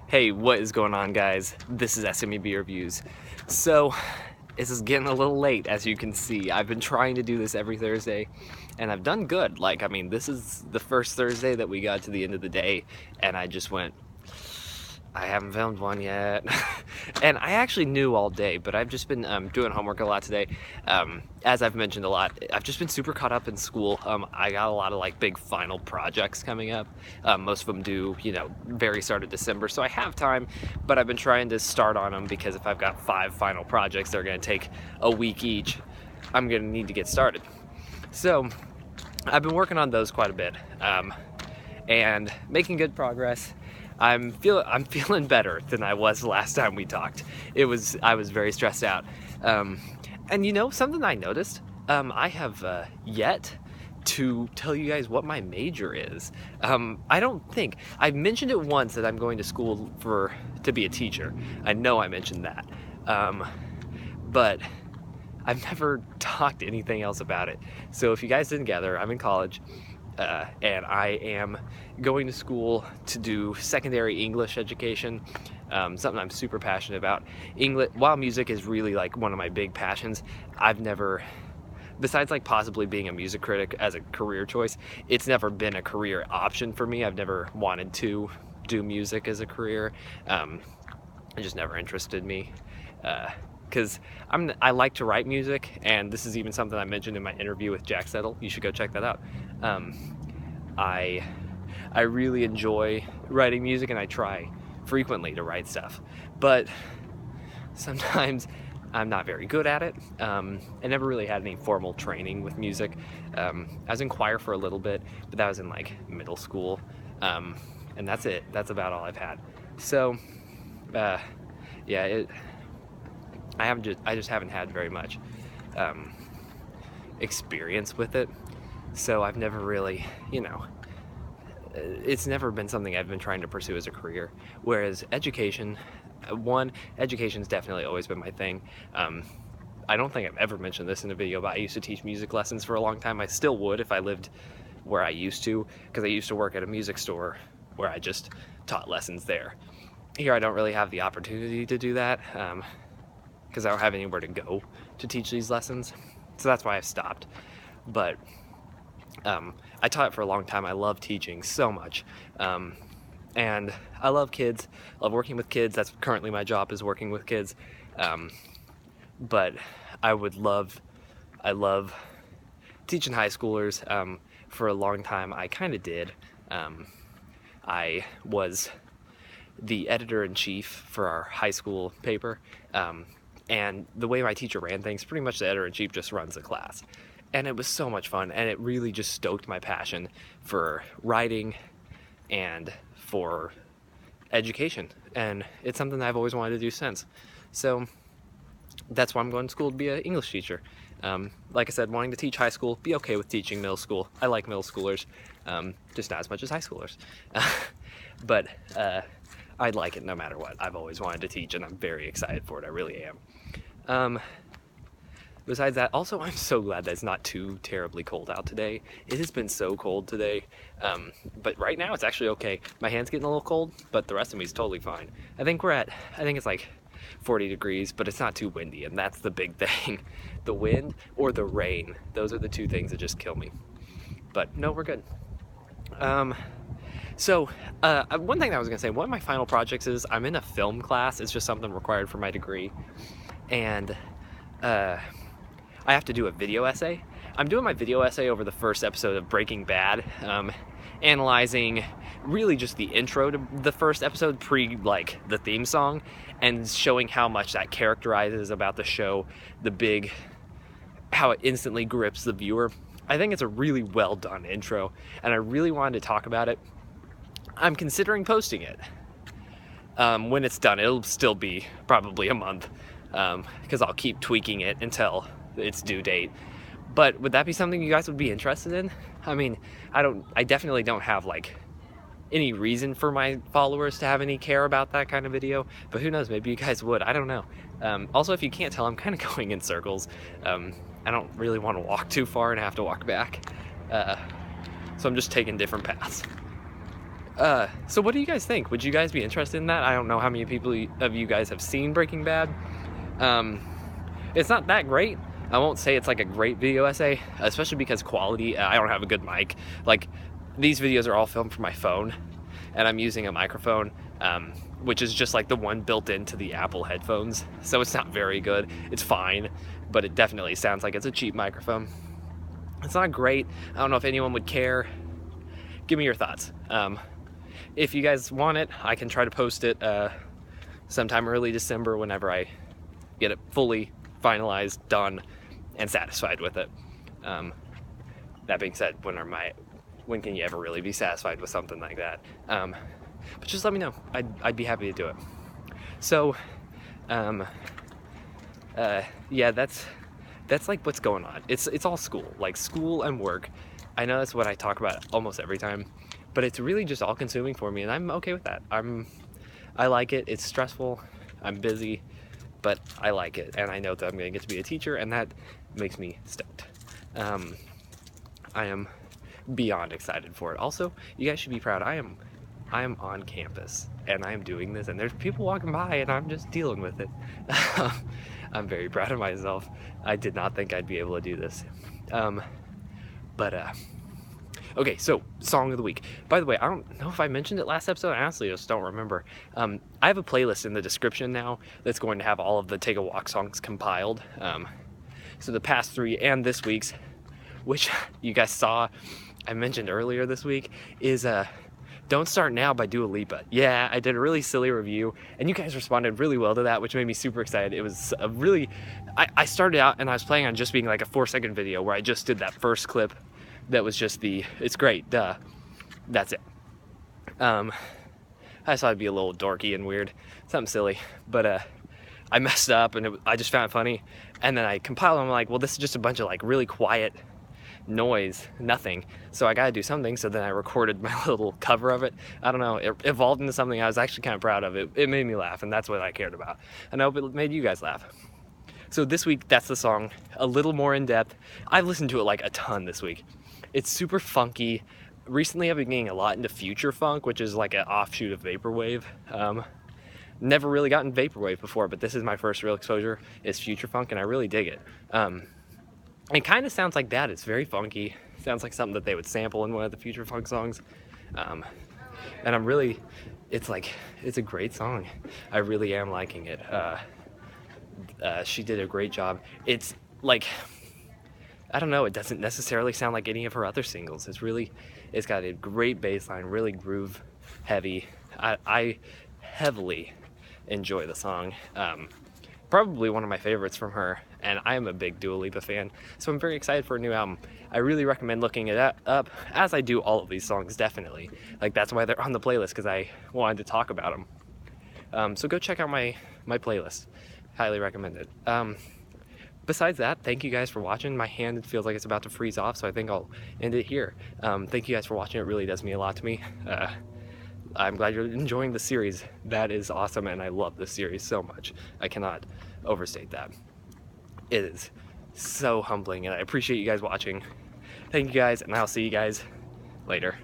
Hey, what is going on, guys? This is SMEB Reviews. So, this is getting a little late, as you can see. I've been trying to do this every Thursday, and I've done good. This is the first Thursday that we got to the end of the day, and I just went, I haven't filmed one yet. And I actually knew all day, but I've just been doing homework a lot today. As I've mentioned a lot, I've just been super caught up in school. I got a lot of big final projects coming up. Most of them due, very start of December, so I have time, but I've been trying to start on them because if I've got 5 final projects, they're going to take a week each. I'm going to need to get started. So I've been working on those quite a bit and making good progress. I'm feeling better than I was last time we talked. I was very stressed out. And something I noticed, I have yet to tell you guys what my major is. I don't think I've mentioned it once that I'm going to school to be a teacher. I know I mentioned that, but I've never talked anything else about it. So if you guys didn't gather, I'm in college. And I am going to school to do secondary English education, something I'm super passionate about. While music is really one of my big passions, I've never, besides possibly being a music critic as a career choice, it's never been a career option for me. I've never wanted to do music as a career. It just never interested me. Because I like to write music, and this is even something I mentioned in my interview with Jack Settle. You should go check that out. I really enjoy writing music, and I try frequently to write stuff, but sometimes I'm not very good at it. I never really had any formal training with music. I was in choir for a little bit, but that was in middle school, and that's it. That's about all I've had. So yeah, I just haven't had very much experience with it, so I've never really, it's never been something I've been trying to pursue as a career. Whereas education's definitely always been my thing. I don't think I've ever mentioned this in a video, but I used to teach music lessons for a long time. I still would if I lived where I used to, because I used to work at a music store where I just taught lessons there. Here I don't really have the opportunity to do that, because I don't have anywhere to go to teach these lessons, so that's why I've stopped. But I taught for a long time. I love teaching so much, and I love kids. I love working with kids. That's currently my job, is working with kids. But I love teaching high schoolers. For a long time I kind of did. I was the editor-in-chief for our high school paper, and the way my teacher ran things, pretty much the editor-in-chief just runs the class. And it was so much fun, and it really just stoked my passion for writing and for education. And it's something that I've always wanted to do since. So that's why I'm going to school to be an English teacher. Like I said, wanting to teach high school, be okay with teaching middle school. I like middle schoolers, just not as much as high schoolers. But I'd like it no matter what. I've always wanted to teach, and I'm very excited for it. I really am. Besides that, also, I'm so glad that it's not too terribly cold out today. It has been so cold today, but right now it's actually okay. My hand's getting a little cold, but the rest of me is totally fine. I think it's 40 degrees, but it's not too windy, and that's the big thing. The wind or the rain, those are the two things that just kill me. But no, we're good. So one thing I was gonna say, one of my final projects is I'm in a film class. It's just something required for my degree, and I have to do a video essay. I'm doing my video essay over the first episode of Breaking Bad, analyzing really just the intro to the first episode, the theme song, and showing how much that characterizes about the show, how it instantly grips the viewer. I think it's a really well done intro, and I really wanted to talk about it. I'm considering posting it. When it's done, it'll still be probably a month, because I'll keep tweaking it until its due date. But would that be something you guys would be interested in? I mean, I definitely don't have any reason for my followers to have any care about that kind of video, but who knows, maybe you guys would. I don't know. Also, if you can't tell, I'm kind of going in circles. I don't really want to walk too far and have to walk back, so I'm just taking different paths. So what do you guys think? Would you guys be interested in that? I don't know how many people of you guys have seen Breaking Bad. It's not that great. I won't say it's like a great video essay, especially because quality, I don't have a good mic. Like, these videos are all filmed from my phone, and I'm using a microphone, which is just like the one built into the Apple headphones. So it's not very good. It's fine, but it definitely sounds like it's a cheap microphone. It's not great. I don't know if anyone would care. Give me your thoughts. If you guys want it, I can try to post it sometime early December whenever I get it fully finalized, done, and satisfied with it. That being said, when can you ever really be satisfied with something like that? But just let me know. I'd be happy to do it. So, yeah, that's like what's going on. It's all school, like school and work. I know that's what I talk about almost every time, but it's really just all consuming for me, and I'm okay with that. I like it. It's stressful. I'm busy, but I like it, and I know that I'm going to get to be a teacher, and that makes me stoked. I am beyond excited for it. Also, you guys should be proud. I am on campus, and I am doing this, and there's people walking by, and I'm just dealing with it. I'm very proud of myself. I did not think I'd be able to do this. Okay, so song of the week. By the way, I don't know if I mentioned it last episode. I honestly just don't remember. I have a playlist in the description now that's going to have all of the Take a Walk songs compiled. So the past 3 and this week's, which you guys saw, I mentioned earlier this week, is Don't Start Now by Dua Lipa. Yeah, I did a really silly review, and you guys responded really well to that, which made me super excited. It was a really... I started out, and I was planning on just being like a 4-second video where I just did that first clip that was just it's great, duh. That's it. I just thought it'd be a little dorky and weird, something silly, but I messed up, and I just found it funny, and then I compiled them. I'm like, well, this is just a bunch of like really quiet noise, nothing, so I gotta do something. So then I recorded my little cover of it. I don't know, it evolved into something I was actually kind of proud of. It made me laugh, and that's what I cared about, and I hope it made you guys laugh. So this week, that's the song, a little more in depth. I've listened to it like a ton this week. It's super funky. Recently I've been getting a lot into future funk, which is like an offshoot of vaporwave. Never really gotten vaporwave before, but this is my first real exposure is future funk, and I really dig it. It kind of sounds like that. It's very funky. Sounds like something that they would sample in one of the future funk songs. And it's a great song. I really am liking it. She did a great job. It's like, I don't know, it doesn't necessarily sound like any of her other singles. It's got a great bass line, really groove heavy. I heavily enjoy the song. Probably one of my favorites from her, and I am a big Dua Lipa fan, so I'm very excited for a new album. I really recommend looking it up, as I do all of these songs, definitely. Like, that's why they're on the playlist, because I wanted to talk about them. So go check out my playlist. Highly recommend it. Besides that, thank you guys for watching. My hand feels like it's about to freeze off, so I think I'll end it here. Thank you guys for watching. It really does mean a lot to me. I'm glad you're enjoying the series. That is awesome, and I love this series so much. I cannot overstate that. It is so humbling, and I appreciate you guys watching. Thank you guys, and I'll see you guys later.